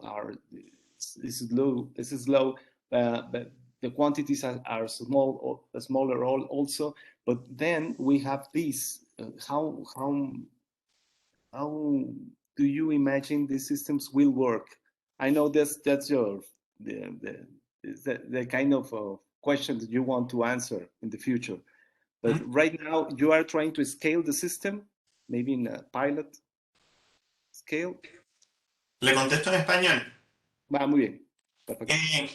is low, but the quantities are small, smaller also. But then we have this. How do you imagine these systems will work? I know that's your the kind of question that you want to answer in the future. But ¿Mm? right now you are trying to scale the system, maybe in a pilot scale. Le contesto en español. Va muy bien, perfecto. Eh,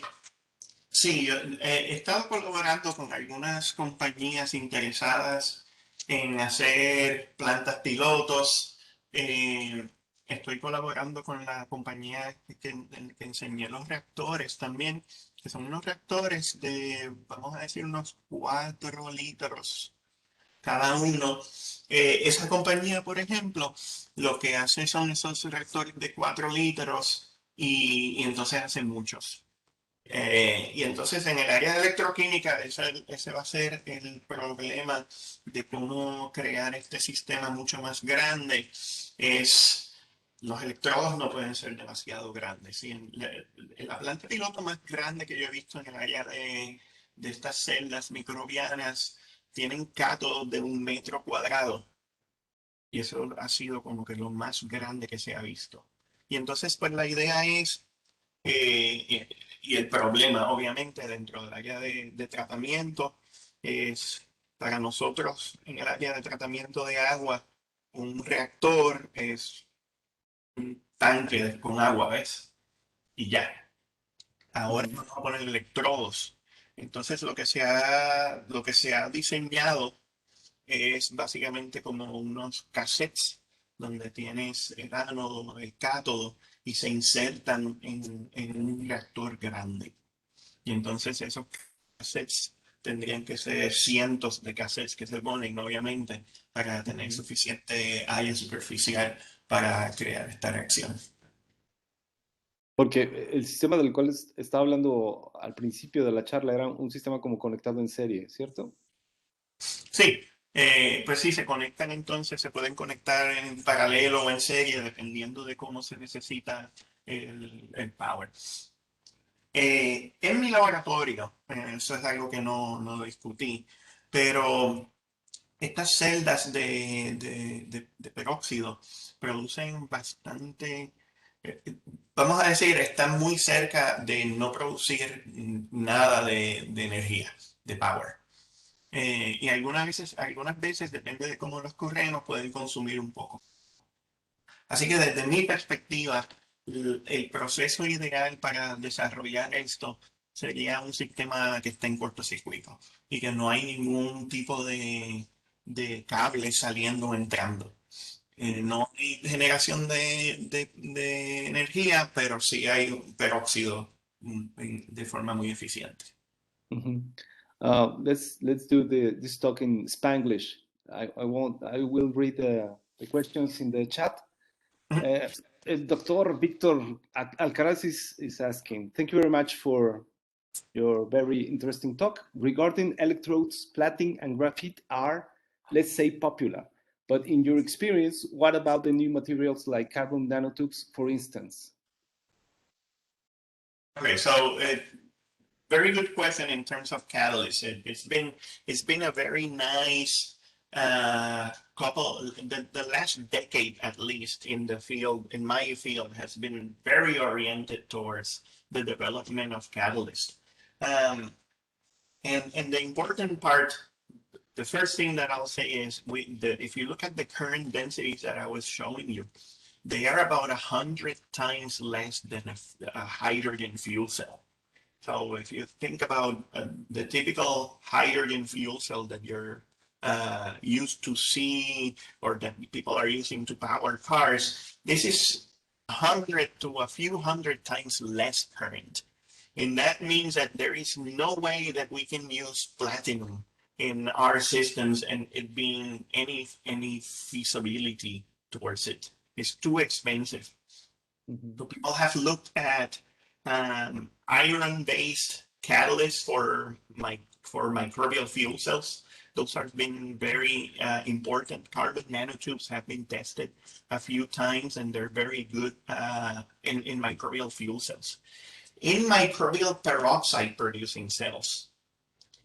Sí, yo he estado colaborando con algunas compañías interesadas en hacer plantas pilotos. Eh, Estoy colaborando con la compañía que enseñé los reactores también, que son unos reactores de, vamos a decir, unos 4 litros cada uno. Esa compañía, por ejemplo, lo que hace son esos reactores de 4 litros y entonces hacen muchos. Y entonces en el área de electroquímica, ese va a ser el problema de cómo crear este sistema mucho más grande. Es, los electrodos no pueden ser demasiado grandes. ¿Sí? La planta piloto más grande que yo he visto en el área de estas celdas microbianas tienen cátodos de 1 metro cuadrado. Y eso ha sido como que lo más grande que se ha visto. Y entonces, pues la idea es y el problema, obviamente, dentro del área de tratamiento es para nosotros en el área de tratamiento de agua, un reactor es un tanque con agua, ¿ves? Y ya. Ahora Ujú, vamos a poner electrodos. Entonces, lo que se ha diseñado es básicamente como unos cassettes donde tienes el ánodo, el cátodo y se insertan en un reactor grande. Y entonces esos cassettes tendrían que ser cientos de cassettes que se ponen, obviamente, para tener ujú. suficiente área superficial para crear esta reacción. Porque el sistema del cual estaba hablando al principio de la charla era un sistema como conectado en serie, ¿cierto? Sí, pues sí, se conectan entonces, se pueden conectar en paralelo o en serie, dependiendo de cómo se necesita el power. En mi laboratorio, eso es algo que no discutí, pero estas celdas de peróxido producen bastante, eh, vamos a decir, están muy cerca de no producir nada de energía, de power. Y algunas veces, depende de cómo los corremos, pueden consumir un poco. Así que desde mi perspectiva, el proceso ideal para desarrollar esto sería un sistema que esté en cortocircuito y que no hay ningún tipo de cable saliendo o entrando. No hay generación de energía, pero sí hay un peróxido de forma muy eficiente. Mhm. Let's do this talk in Spanglish. I won't. I will read the questions in the chat. Dr. Victor Alcaraz is asking. Thank you very much for your very interesting talk. Regarding electrodes, platinum and graphite are, let's say, popular. But in your experience, what about the new materials like carbon nanotubes, for instance? Okay, so very good question in terms of catalyst. It's been a very nice couple. The last decade, at least in the field, in my field, has been very oriented towards the development of catalyst. Um, and the important part, the first thing that I'll say is if you look at the current densities that I was showing you, they are about 100 times less than a hydrogen fuel cell. So if you think about the typical hydrogen fuel cell that you're used to see or that people are using to power cars, this is 100 to a few hundred times less current. And that means that there is no way that we can use platinum in our systems and it being any feasibility towards it. It's too expensive. Mhm. So people have looked at iron-based catalysts for microbial fuel cells. Those have been very important. Carbon nanotubes have been tested a few times, and they're very good in microbial fuel cells. In microbial peroxide producing cells,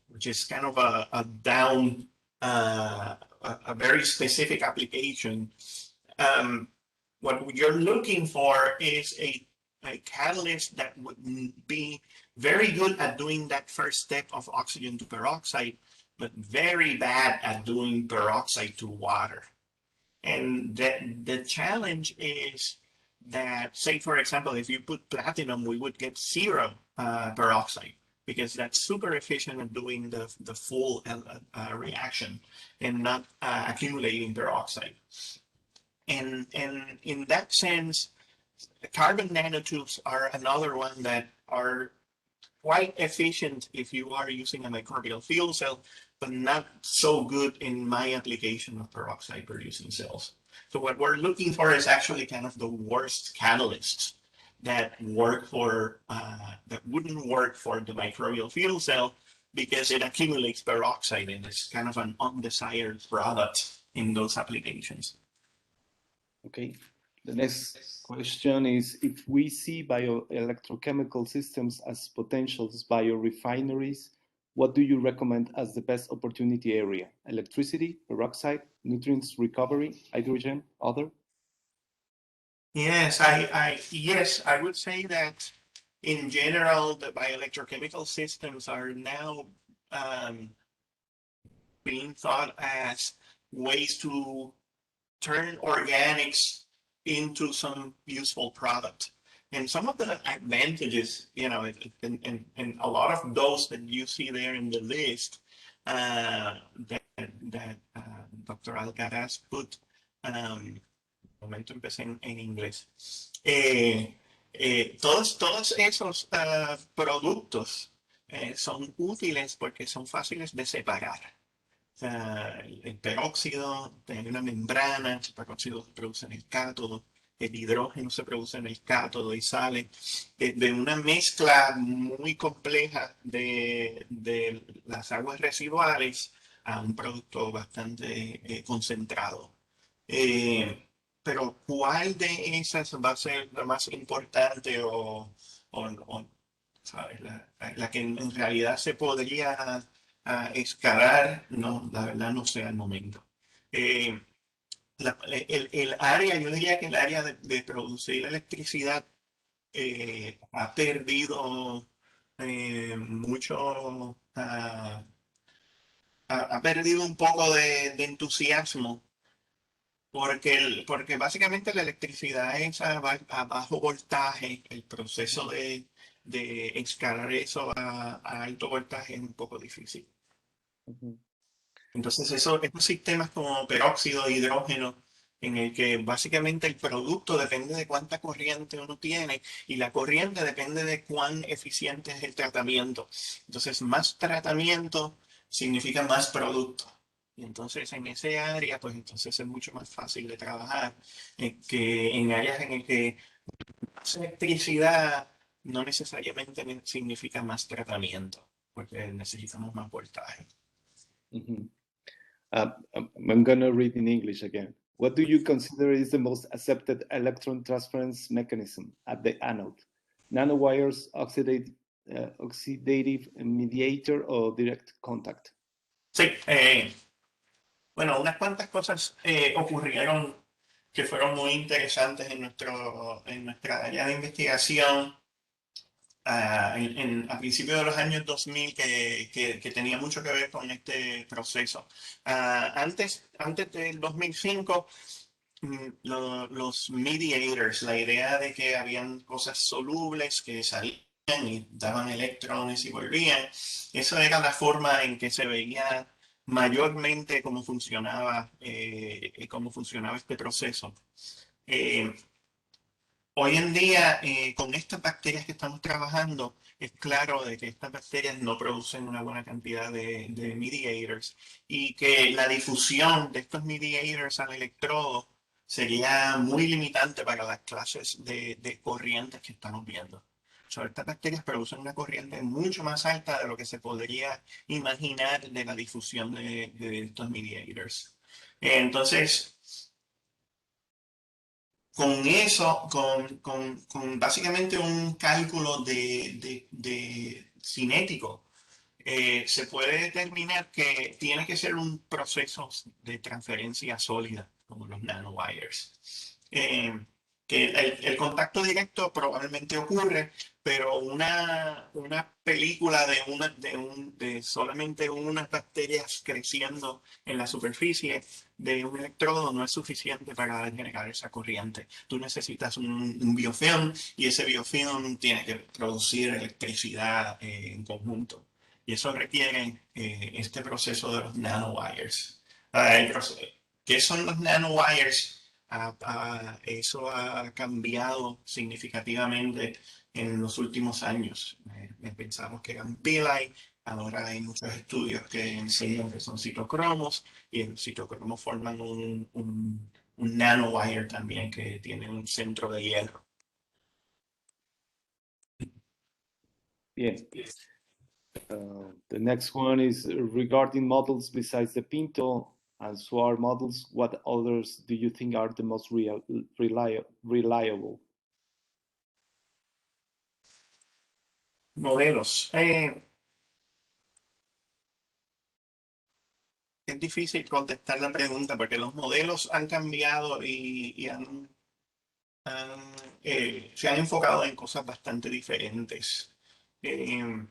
which is kind of a down a very specific application. Um, what you're looking for is a catalyst that would be very good at doing that first step of oxygen to peroxide, but very bad at doing peroxide to water. And the challenge is that, say, for example, if you put platinum, we would get zero peroxide because that's super efficient at doing the full reaction and not accumulating peroxide. And in that sense, carbon nanotubes are another one that are quite efficient if you are using a microbial fuel cell, but not so good in my application of peroxide producing cells. So what we're looking for is actually kind of the worst catalysts that work for that wouldn't work for the microbial fuel cell because it accumulates peroxide and it's kind of an undesired product in those applications. Okay. The next question is, if we see bioelectrochemical systems as potential biorefineries, what do you recommend as the best opportunity area? Electricity, peroxide, nutrients recovery, hydrogen, other? Yes, yes, I would say that in general, the bioelectrochemical systems are now um, being thought as ways to turn organics into some useful product. And some of the advantages, and a lot of those that you see there in the list that Dr. Alcaraz put, momento empecé en inglés. Todos esos productos son útiles porque son fáciles de separar. O sea, el peróxido tiene una membrana, el peróxido se produce en el cátodo, el hidrógeno se produce en el cátodo y sale de una mezcla muy compleja de las aguas residuales a un producto bastante concentrado. Pero ¿cuál de esas va a ser la más importante o, ¿sabes? La que en realidad se podría escalar? No, la verdad no sé al momento. Eh, el área, yo diría que el área de producir electricidad ha perdido mucho, ha perdido un poco de entusiasmo porque básicamente la electricidad es a bajo voltaje, el proceso de escalar eso a alto voltaje es un poco difícil. Ujú. Entonces, esos sistemas como peróxido de hidrógeno, en el que básicamente el producto depende de cuánta corriente uno tiene y la corriente depende de cuán eficiente es el tratamiento. Entonces, más tratamiento significa más producto. Y entonces, en ese área, pues entonces es mucho más fácil de trabajar que en áreas en las que más electricidad no necesariamente significa más tratamiento, porque necesitamos más voltaje. Mhm. I'm going to read in English again. What do you consider is the most accepted electron transference mechanism at the anode? Nanowires, oxidative mediator, or direct contact? Sí, bueno, unas cuantas cosas ocurrieron que fueron muy interesantes en nuestra área de investigación a principios de los años 2000 que tenía mucho que ver con este proceso. Antes del 2005, los mediators, la idea de que habían cosas solubles que salían y daban electrones y volvían, eso era la forma en que se veía mayormente cómo funcionaba este proceso. Eh, Hoy en día, con estas bacterias que estamos trabajando, es claro de que estas bacterias no producen una buena cantidad de mediators y que la difusión de estos mediators al electrodo sería muy limitante para las clases de corrientes que estamos viendo. Estas bacterias producen una corriente mucho más alta de lo que se podría imaginar de la difusión de estos mediators. Entonces, con eso, con básicamente un cálculo de cinético, se puede determinar que tiene que ser un proceso de transferencia sólida, como los nanowires. Eh, que el contacto directo probablemente ocurre, pero una película de solamente unas bacterias creciendo en la superficie de un electrodo no es suficiente para generar esa corriente. Tú necesitas un biofilm y ese biofilm tiene que producir electricidad en conjunto. Y eso requiere este proceso de los nanowires. ¿Qué son los nanowires? Eso ha cambiado significativamente en los últimos años. Pensamos que eran pili, ahora hay muchos estudios que enseñan que son citocromos y los citocromos forman un nanowire también que tiene un centro de hierro. Bien. The next one is regarding models besides the Pinto and SWAR models. What others do you think are the most reliable? Modelos. Es difícil contestar la pregunta porque los modelos han cambiado y han, se han enfocado en cosas bastante diferentes. Eh,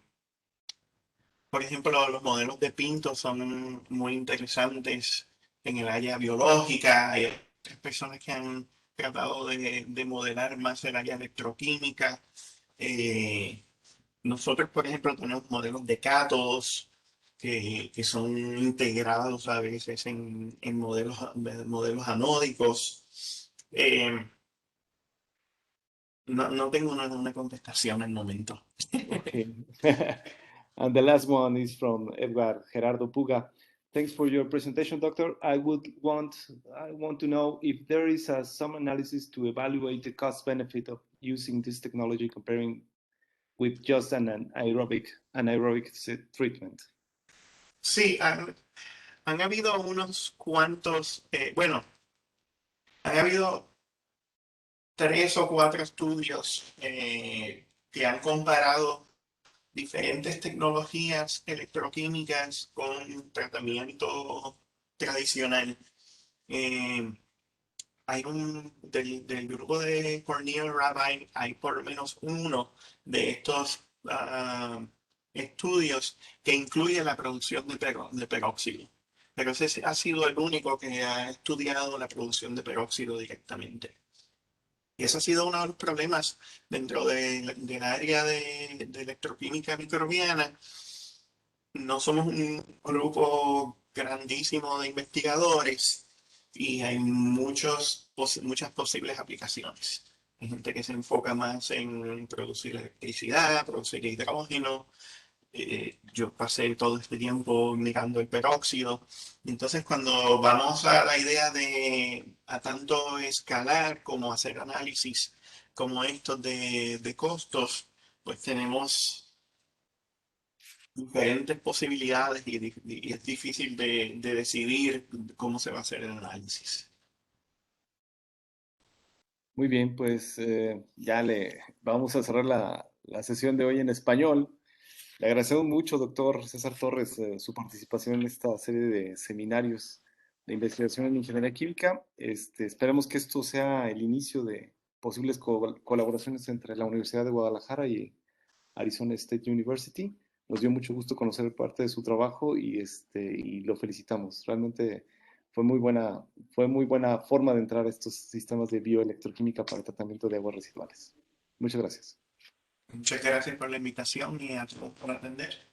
por ejemplo, los modelos de Pinto son muy interesantes en el área biológica. Hay otras personas que han tratado de modelar más el área electroquímica. Eh, Nosotros, por ejemplo, tenemos modelos de cátodos que son integrados a veces en modelos anódicos. Eh, no tengo una contestación al momento. Okay. And the last one is from Edgar Gerardo Puga. Thanks for your presentation, doctor. I want to know if there is some analysis to evaluate the cost benefit of using this technology comparing with just an anaerobic treatment. Sí, han habido unos cuantos, bueno, han habido 3 o 4 estudios que han comparado diferentes tecnologías electroquímicas con tratamiento tradicional. Eh, del grupo de Cornell Rabin, hay por lo menos uno de estos estudios que incluye la producción de peróxido. Pero ese ha sido el único que ha estudiado la producción de peróxido directamente. Y ese ha sido uno de los problemas dentro del área de electroquímica microbiana. No somos un grupo grandísimo de investigadores y hay muchas posibles aplicaciones. Hay gente que se enfoca más en producir electricidad, producir hidrógeno. Yo pasé todo este tiempo mirando el peróxido. Entonces, cuando vamos a la idea de a tanto escalar como hacer análisis como estos de costos, pues tenemos diferentes posibilidades y es difícil de decidir cómo se va a hacer el análisis. Muy bien, pues ya le vamos a cerrar la sesión de hoy en español. Le agradecemos mucho, doctor César Torres, su participación en esta serie de seminarios de investigación en ingeniería química. Esperemos que esto sea el inicio de posibles colaboraciones entre la Universidad de Guadalajara y Arizona State University. Nos dio mucho gusto conocer parte de su trabajo y lo felicitamos. Realmente fue muy buena forma de entrar a estos sistemas de bioelectroquímica para el tratamiento de aguas residuales. Muchas gracias. Muchas gracias por la invitación y a todos por atender.